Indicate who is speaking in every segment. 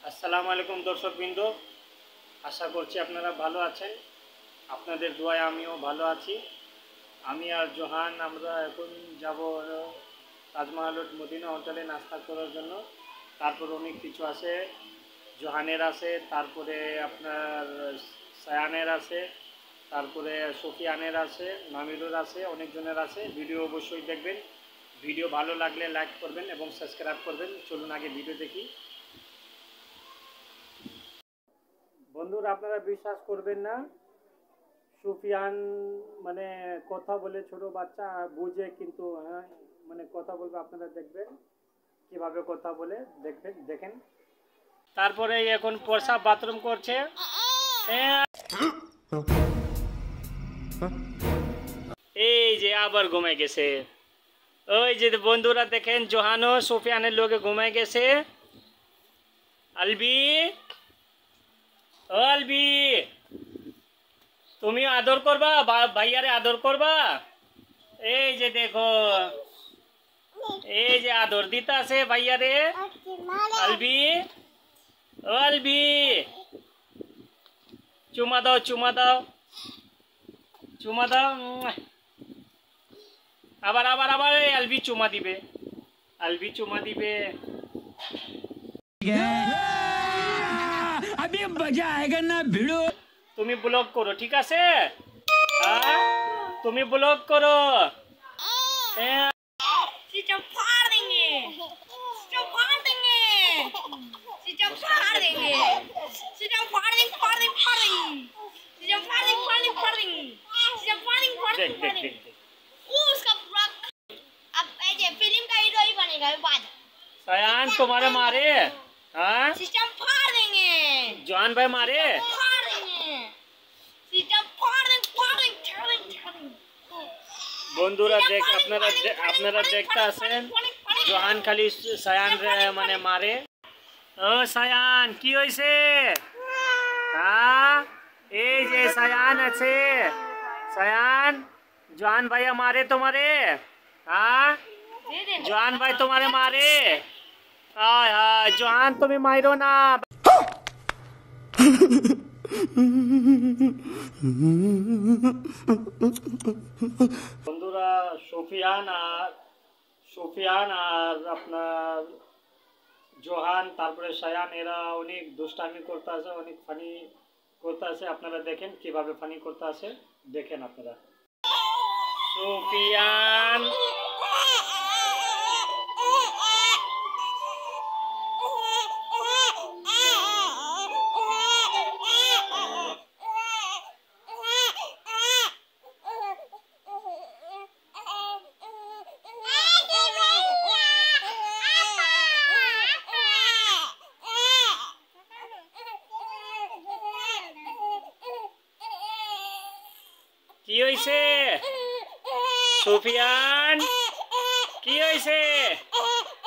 Speaker 1: আসসালামু আলাইকুম দর্শকবৃন্দ, আশা করছি আপনারা ভালো আছেন। আপনাদের দোয়ায় আমিও ভালো আছি। আমি আর জোহান আমরা এখন যাব তাজমহল মদিনা হোটেলে নাস্তা করার জন্য। তারপর অনেক কিছু আছে, জোহানের আছে, তারপরে আপনার সায়ানের আছে, তারপরে সুফিয়ানের আছে, নামিলুর আছে, অনেকজনের আছে। ভিডিও অবশ্যই দেখবেন। ভিডিও ভালো লাগলে লাইক করবেন এবং সাবস্ক্রাইব করবেন। চলুন আগে ভিডিও দেখি। বন্ধুরা, আপনারা বিশ্বাস করবেন না, সুফিয়ান মানে কথা বলে, ছোট বাচ্চা বুঝে, কিন্তু হ্যাঁ মানে কথা বলবে। আপনারা দেখবেন কিভাবে কথা বলে, দেখেন। তারপরে এখন প্রসাব বাথরুম করছে। এই যে আবার ঘুমাই গেছে। ওই যে বন্ধুরা দেখেন, জোহানো সুফিয়ানের লোকে ঘুমাই গেছে। আলবি, ও আলবি, তুমি আদর করবা, ভাইয়ারে আদর করবা। এই যে দেখো, এই যে আদর দিতে আছে ভাইয়ারে। আলবি, ও আলবি, চুমা দাও, চুমা দাও, চুমা দাও। আবার আবার আবার আলবি চুমা দিবে, আলবি চুমা দিবে। अभी मजा आएगा ना भिड़ो। তুমি ব্লগ করো, ঠিক আছে? হ্যাঁ, তুমি ব্লগ করো।
Speaker 2: सिस्टम फाड़ देंगे, सिस्टम फाड़ देंगे, सिस्टम फाड़ देंगे, सिस्टम फाड़ देंगे, फाड़ देंगे, फाड़ देंगे, सिस्टम फाड़ देंगे, फाड़ देंगे, फाड़ देंगे, सिस्टम फाड़ देंगे, फाड़ देंगे, फाड़ देंगे। वो उसका पूरा अब ऐसे फिल्म का हीरो ही बनेगा बाद।
Speaker 1: सयान तुम्हारे मारे? हाँ,
Speaker 2: सिस्टम फाड़ देंगे,
Speaker 1: जॉन भाई मारे?
Speaker 2: फाड़ देंगे, सिस्टम फाड़ देंगे, फाड़ देंगे, फाड़ देंगे, फाड़ देंगे।
Speaker 1: বন্ধুরা আপনারা দেখতে আছেন, জোহান খালি সায়ান মানে মারে। ও সায়ান, কি হয়েছে? হ্যাঁ, এই যে সায়ান আছে। সায়ান, জোহান ভাইয়া মারে তোমারে? হ্যাঁ, জোহান ভাই তোমারে মারে? হায় হায়, জোহান তুমি মাইরো না। বন্ধুরা, সুফিয়ান আর আপনার জোহান, তারপরে সায়ান, এরা অনেক দুষ্টামি করতে আছে, অনেক ফানি করতে আছে। আপনারা দেখেন কিভাবে ফানি করতে আছে, দেখেন আপনারা। সুফিয়ান, কি হয়েছে? সুফিয়ান, কি হয়েছে?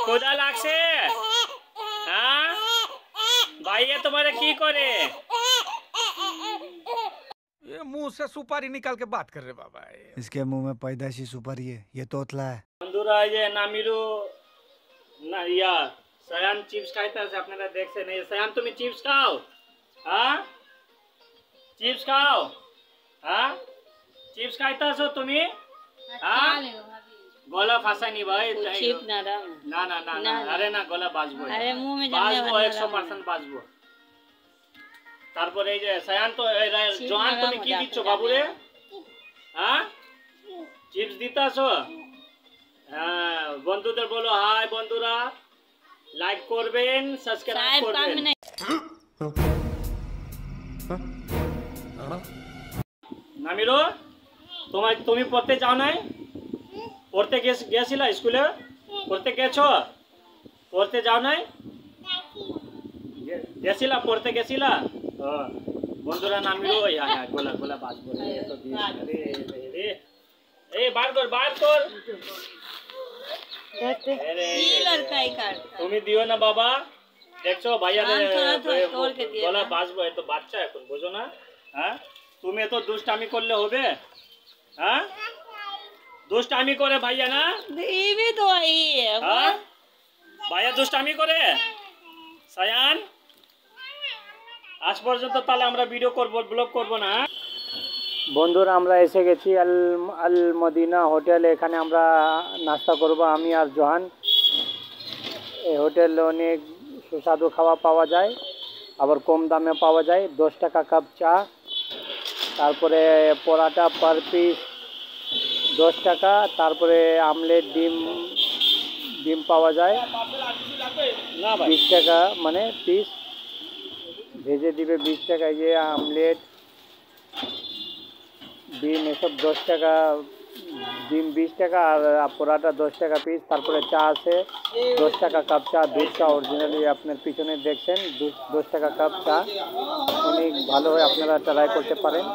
Speaker 1: ক্ষুধা লাগছে? হ্যাঁ, ভাইয়া তোমারে কি করে?
Speaker 3: ये मुंह से सुपारी निकाल के बात कर रहे बाबा।
Speaker 4: इसके मुंह में पैदाइशी सुपारी है, ये तोतला है।
Speaker 1: বন্ধুরা, এই যে নামিরু না ইয়া সায়ান চিপস খাইতে আছে, আপনারা দেখছেন। এই সায়ান, তুমি চিপস খাও? হ্যাঁ, চিপস খাও? হ্যাঁ, চিপস খাইতে আছো তুমি? হ্যাঁ, গলা ফাঁসাইনি ভাই। না না না না, আরে না, গলা বাজবো, বাজবো, 100% বাজবো। তারপরে এই যে সায়ান, তো জোহান তুমি কি দিচ্ছ বাবুরে? হ্যাঁ, চিপস দিতে আছো? হ্যাঁ, বন্ধুদের বলো হাই। বন্ধুরা, লাইক করবেন, সাবস্ক্রাইব করবেন। নামিরো, তুমি পড়তে যাও নাই? পড়তে গেছিলা স্কুলে? পড়তে গেছো? পড়তে যাও নাই? গেছিলা, পড়তে গেছিলা? বন্ধুরা, নামিরো গোলা গোলা বাজবো। এই বার কর, বার কর। তুমি দিও না বাবা, দেখছো ভাইয়া গলা বাজবো। এত বাচ্চা এখন, বোঝো না? হ্যাঁ, তুমি এত দুষ্টামি করলে হবে? হ্যাঁ, দুষ্টামি করে ভাইয়া না? ভাইয়া দুষ্টামি করে। সায়ান, আজ পর্যন্ত তাহলে আমরা ভিডিও করব, ব্লগ করব না। বন্ধুরা আমরা এসে গেছি আল আল মদিনা হোটেল। এখানে আমরা নাস্তা করব আমি আর জোহান। এই হোটেলে অনেক সুস্বাদু খাওয়া পাওয়া যায়, আবার কম দামে পাওয়া যায়। 10 টাকা কাপ চা, তারপরে পরাটা পার পিস 10 টাকা, তারপরে আমলেট ডিম ডিম পাওয়া যায় 20 টাকা, মানে পিস ভেজে দিবে 20 টাকা। যে আমলেট ডিম এসব 10 টাকা, ডিম 20 টাকা, আর পরাটা 10 টাকা পিস। তারপরে চা আছে 10 টাকা কাপ চা, দুধ চা অরিজিনালি আপনার পিছনে দেখছেন 10 টাকা কাপ চা। অনেক ভালো হয়, আপনারা ট্রাই করতে পারেন।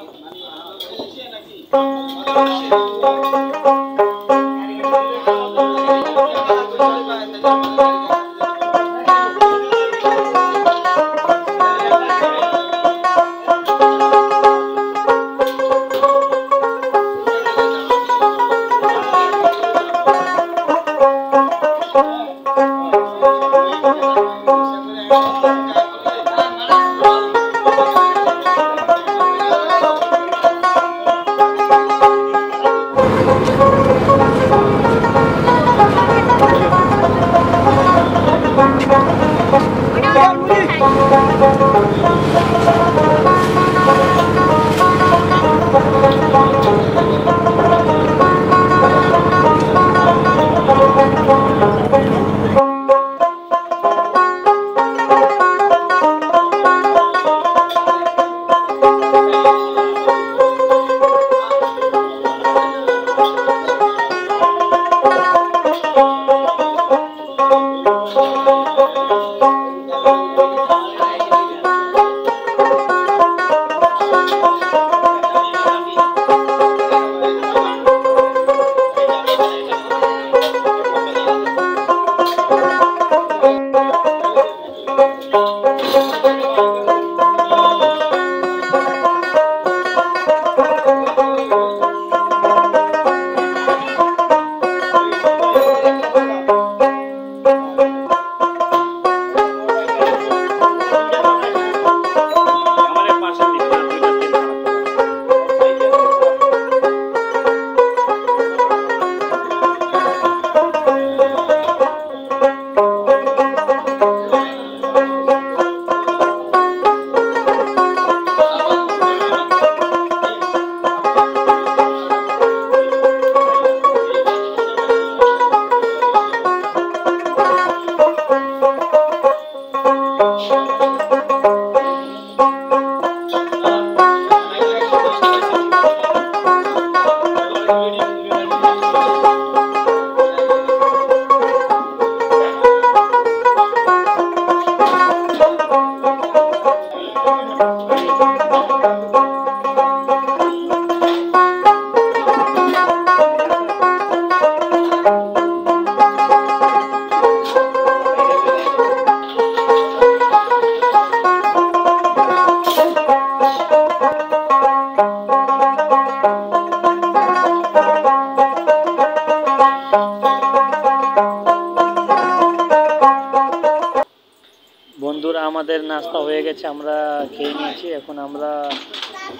Speaker 1: বন্ধুরা আমাদের নাস্তা হয়ে গেছে, আমরা খেয়ে নিয়েছি। এখন আমরা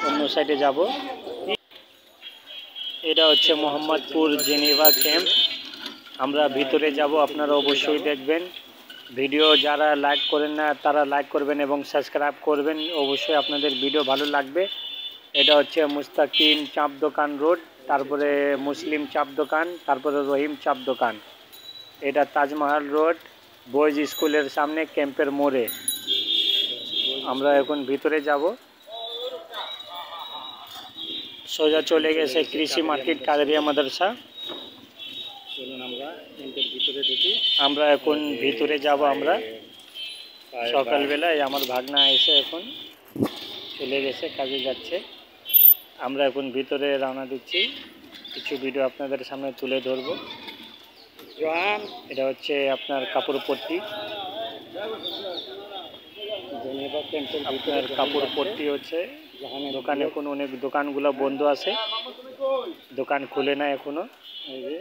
Speaker 1: অন্য সাইডে যাব। এটা হচ্ছে মোহাম্মদপুর জেনেভা ক্যাম্প। আমরা ভিতরে যাব, আপনারা অবশ্যই দেখবেন। ভিডিও যারা লাইক করেন না তারা লাইক করবেন এবং সাবস্ক্রাইব করবেন, অবশ্যই আপনাদের ভিডিও ভালো লাগবে। এটা হচ্ছে মুস্তাকিম চাপ দোকান রোড, তারপরে মুসলিম চাপ দোকান, তারপরে রহিম চাপ দোকান। এটা তাজমহল রোড, বয়েজ স্কুলের সামনে ক্যাম্পের মোড়ে। আমরা এখন ভিতরে যাব। সোজা চলে গেছে কৃষি মার্কেট কাদেরিয়া মাদ্রাসা। চলুন আমরা ক্যাম্পের ভিতরে ঢুকি। আমরা এখন ভিতরে যাব। আমরা সকালবেলায় আমার ভাগনা এসে এখন চলে গেছে, কাজে যাচ্ছে। আমরা এখন ভিতরে রওনা দিচ্ছি, কিছু ভিডিও আপনাদের সামনে তুলে ধরব। জোয়ান, এটা হচ্ছে আপনার কাপড় পট্টি, আপনার কাপড় পট্টি হচ্ছে দোকান। এখন অনেক দোকানগুলো বন্ধ আছে, দোকান খুলে না এখনো। এই যে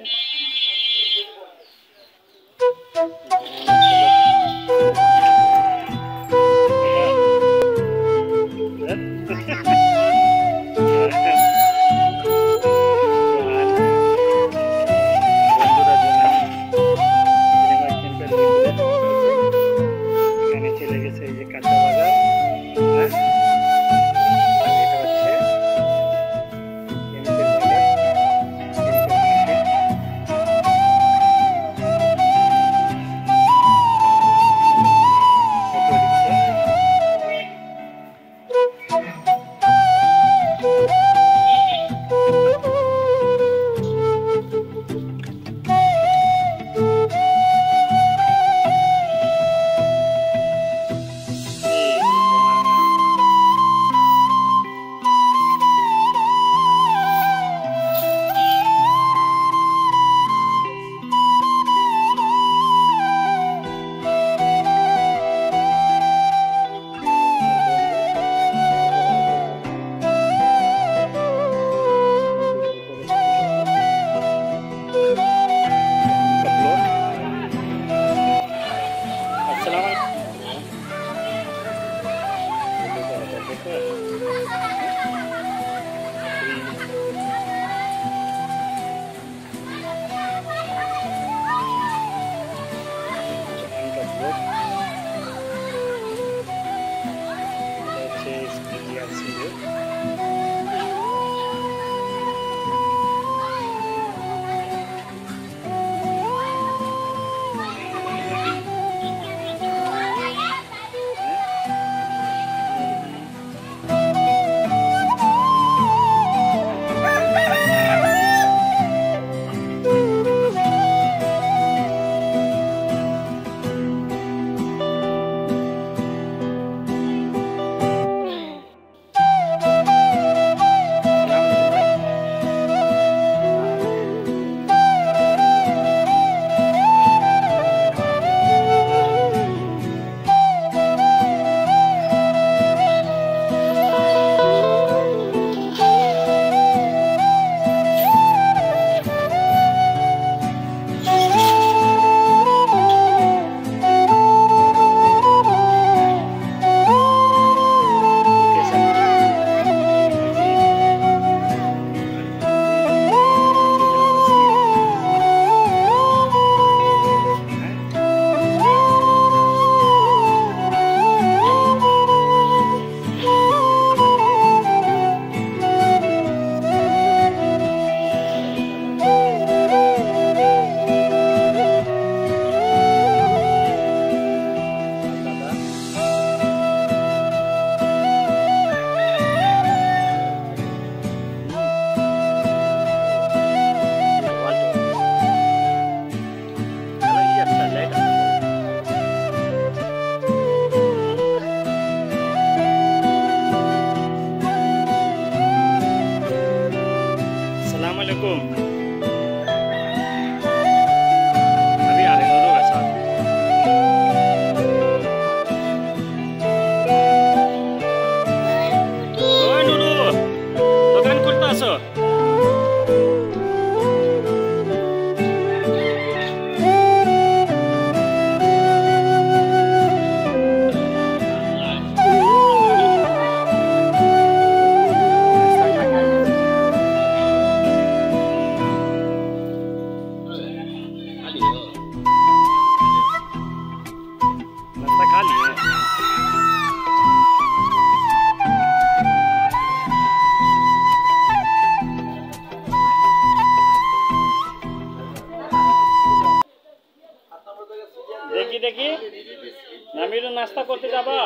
Speaker 1: মন্দিরে নাস্তা করতে যাবা?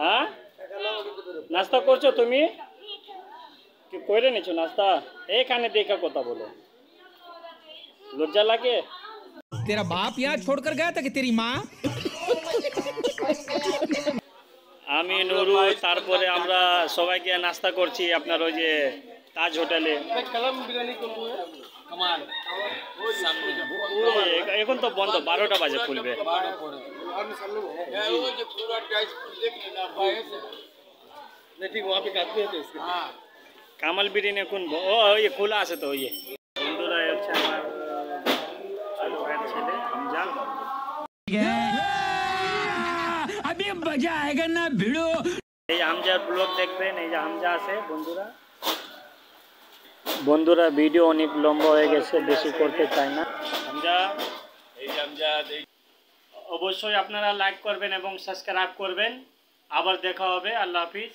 Speaker 1: হ্যাঁ, নাস্তা করছো তুমি? কি করে নিছো নাস্তা? এইখানে দেখা কথা বলো, লজ্জা লাগে?
Speaker 3: तेरा बाप यहाँ छोड़कर गया था कि तेरी माँ?
Speaker 1: আমি নুরু, তারপরে আমরা সবাই গিয়ে নাস্তা করছি আপনার ওই যে তাজ হোটেলে। এখন তো বন্ধ, 12টা বাজে খুলবে। কামাল বিরিয়ানি এখন ये खुला আছে তো। ये বন্ধুরা হচ্ছে আমার ছোট ভাইয়ের ছেলে হামজা।
Speaker 3: अभी मजा आएगा ना भिड़ो।
Speaker 1: এই হামজার ব্লগ দেখবেন, এই যে হামজা আছে বন্ধুরা। বন্ধুরা ভিডিও অনেক লম্বা হয়ে গেছে, বেশি করতে চাই না। হামজা, এই হামজা, অবশ্যই আপনারা লাইক করবেন এবং সাবস্ক্রাইব করবেন। আবার দেখা হবে, আল্লাহ হাফিজ।